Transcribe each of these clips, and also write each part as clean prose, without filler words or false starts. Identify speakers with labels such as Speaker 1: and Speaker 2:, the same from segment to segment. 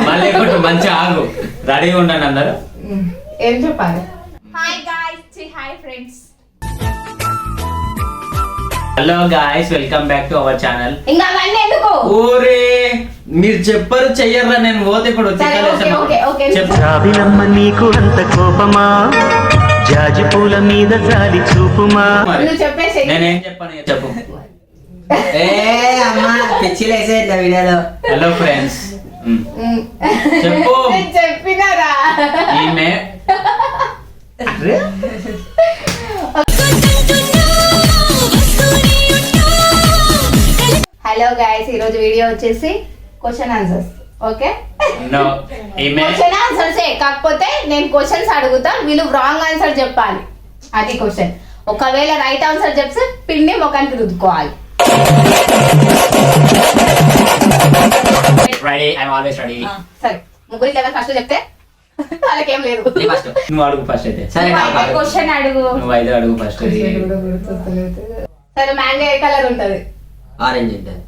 Speaker 1: మళ్ళీ కొట్టు మంచిగా ఆగు రెడీగా ఉండండి అందరు.
Speaker 2: ఏం చెప్పాలి?
Speaker 1: Hello guys, welcome back to our channel.
Speaker 2: ఇంకా అవన్నీ ఎందుకు?
Speaker 1: ఊరే మీరు చెప్పరు చెయ్యర్రా, నేను పోతే ఇప్పుడు
Speaker 3: జాబిలమ్మ నీకు అంత కోపమా, జాజి పూల మీద జాలి చూపుమా.
Speaker 1: నేనేం చెప్పాను చెప్పు.
Speaker 4: వీడియోలో
Speaker 1: హలో ఫ్రెండ్స్ చెప్పు.
Speaker 2: చెప్పినారా?
Speaker 1: ఈమె
Speaker 2: హలో గైస్, ఈరోజు వీడియో వచ్చేసి question answers. Okay, question answers. కాకపోతే నేను క్వశ్చన్స్ అడుగుతా, వీళ్ళు రాంగ్ ఆన్సర్ చెప్పాలి. అది క్వశ్చన్. ఒకవేళ రైట్ ఆన్సర్ చెప్తే పిండి ముఖానికి రుద్దుకోవాలి. సరే, ముగ్గురికి కదా ఫస్ట్ చెప్తే వాళ్ళకేం లేదు.
Speaker 1: నువ్వు అడుగు ఫస్ట్ అయితే.
Speaker 2: సరే, క్వశ్చన్ అడుగు.
Speaker 1: నువ్వు ఐదు అడుగు ఫస్ట్.
Speaker 2: సరే, మ్యాంగో ఏ కలర్ ఉంటది?
Speaker 4: ఆరెంజ్ ఉంటుంది.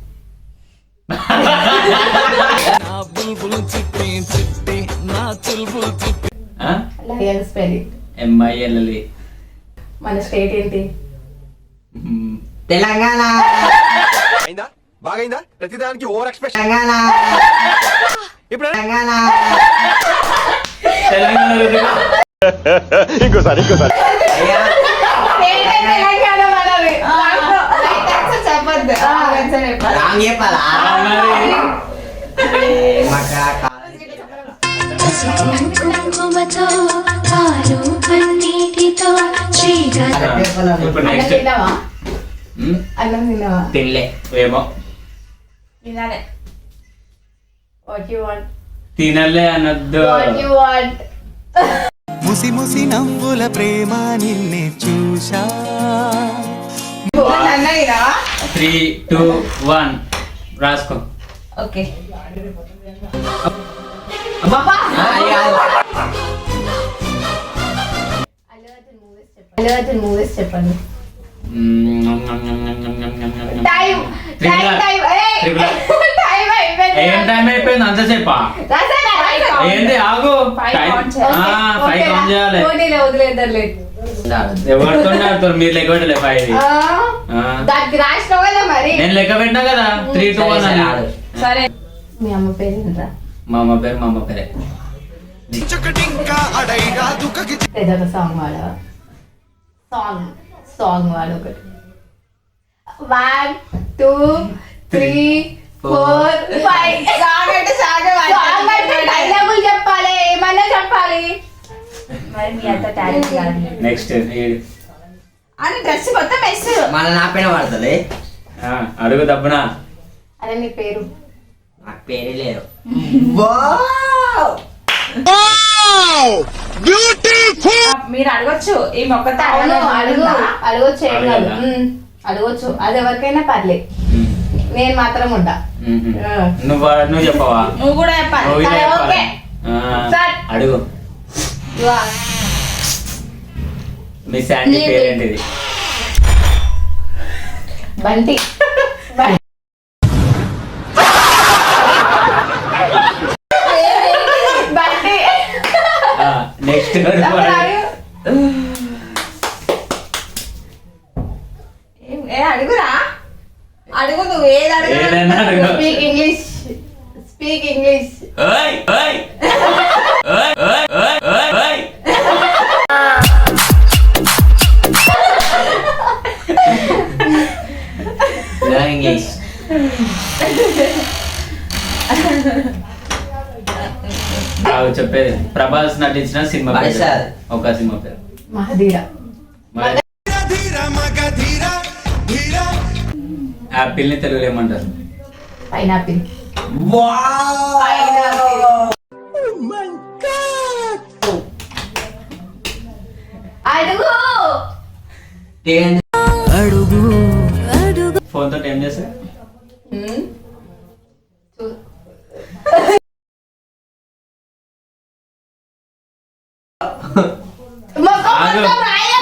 Speaker 1: MILLE.
Speaker 2: మన స్టేట్ ఏంటి?
Speaker 4: తెలంగాణ.
Speaker 5: బాగైందా? ప్రతిదానికి ఓవర్ ఎక్స్ప్రెషన్.
Speaker 4: తెలంగాణ.
Speaker 5: ఇప్పుడు
Speaker 4: తెలంగాణ.
Speaker 5: ఇంకోసారి
Speaker 2: అన్నం తిన్నావా?
Speaker 1: తినలే ఏమో.
Speaker 2: తినాలే. What you want?
Speaker 1: తినలే అనొద్దు.
Speaker 2: What you want?
Speaker 3: ముసి ముసి నవ్వుల ప్రేమ నిన్నే చూశా.
Speaker 1: 3, 2, 1 రాసుకో.
Speaker 2: ఓకే. అల్లు అర్జున్ మూవీస్ చెప్పండి.
Speaker 1: ఏం టైం అయిపోయింది? అంతసేపా? ఏంటి ఆగు. 5 కౌంట్ చేయాలి. ఎవరితో ఆడుతారు మీరు? లెక్క పెట్టలే 5. నేను లెక్క పెట్టినా కదా 3, 2, 1 అని.
Speaker 2: సరే, మీ అమ్మ పేరు ఏంట్రా?
Speaker 1: మా అమ్మ పేరే.
Speaker 2: ఏదొక సాంగ్ వాడవా? సాంగ్ వాడు ఒకటి. 1, 2, 3, 4, 5. డైలాగులు చెప్పాలి, ఏమన్నా చెప్పాలి. మరి మీ అంత టాలెంట్ కాదు.
Speaker 1: నెక్స్ట్
Speaker 2: అని డ్రెస్ మొత్తం వేస్తారు.
Speaker 4: మన నా పైన పడుతుంది.
Speaker 1: అడుగు తప్పునా.
Speaker 2: అదే నీ పేరు?
Speaker 4: నాకు పేరే లేదు.
Speaker 6: మీరు అడగొచ్చు ఈ మొక్కతో.
Speaker 2: అడగొచ్చు, ఏం కాదు. అడగొచ్చు, అది ఎవరికైనా పర్లేదు. నేను మాత్రం ఉంటా.
Speaker 1: నువ్వు చెప్పవా?
Speaker 6: నువ్వు కూడా చెప్పాలి.
Speaker 1: అడుగు. మీ శాండీ పేరేంటిది?
Speaker 2: బంటి. బంటి.
Speaker 1: నెక్స్ట్
Speaker 6: అడుగురా, అడుగు. నువ్వు ఏది అడుగు.
Speaker 2: Speak English.
Speaker 4: ఇంగ్లీష్.
Speaker 1: చెప్పేది. ప్రభాస్ నటించిన సినిమా ఒక సినిమా పేరు.
Speaker 2: మహదీరా.
Speaker 1: యాపిల్ ని తెలుగులో ఏమంటారు?
Speaker 2: పైనాపిల్. అడుగు.
Speaker 1: ఫోన్ తోటి ఏం చేస్తా?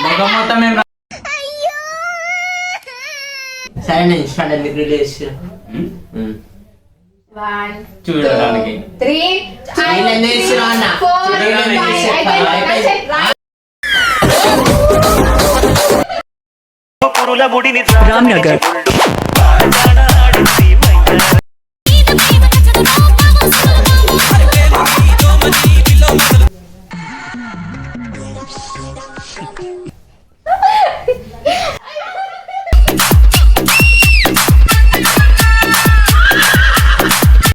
Speaker 1: ముఖం మొత్తం ఏం రా-
Speaker 4: సరే నేను ఇన్స్టాలో మీకు రిలీజ్
Speaker 1: ఉమ్,
Speaker 2: 1
Speaker 1: చూడడానికి
Speaker 2: 3
Speaker 4: వీళ్ళు ఎందుకు ఇస్తున్నా అన్న?
Speaker 2: 4
Speaker 4: వీళ్ళు ఎందుకు
Speaker 2: 5
Speaker 4: ఇస్తున్నా?
Speaker 2: అయిపోయింది.
Speaker 3: పురుల ముడిని
Speaker 7: రామ్నగర్.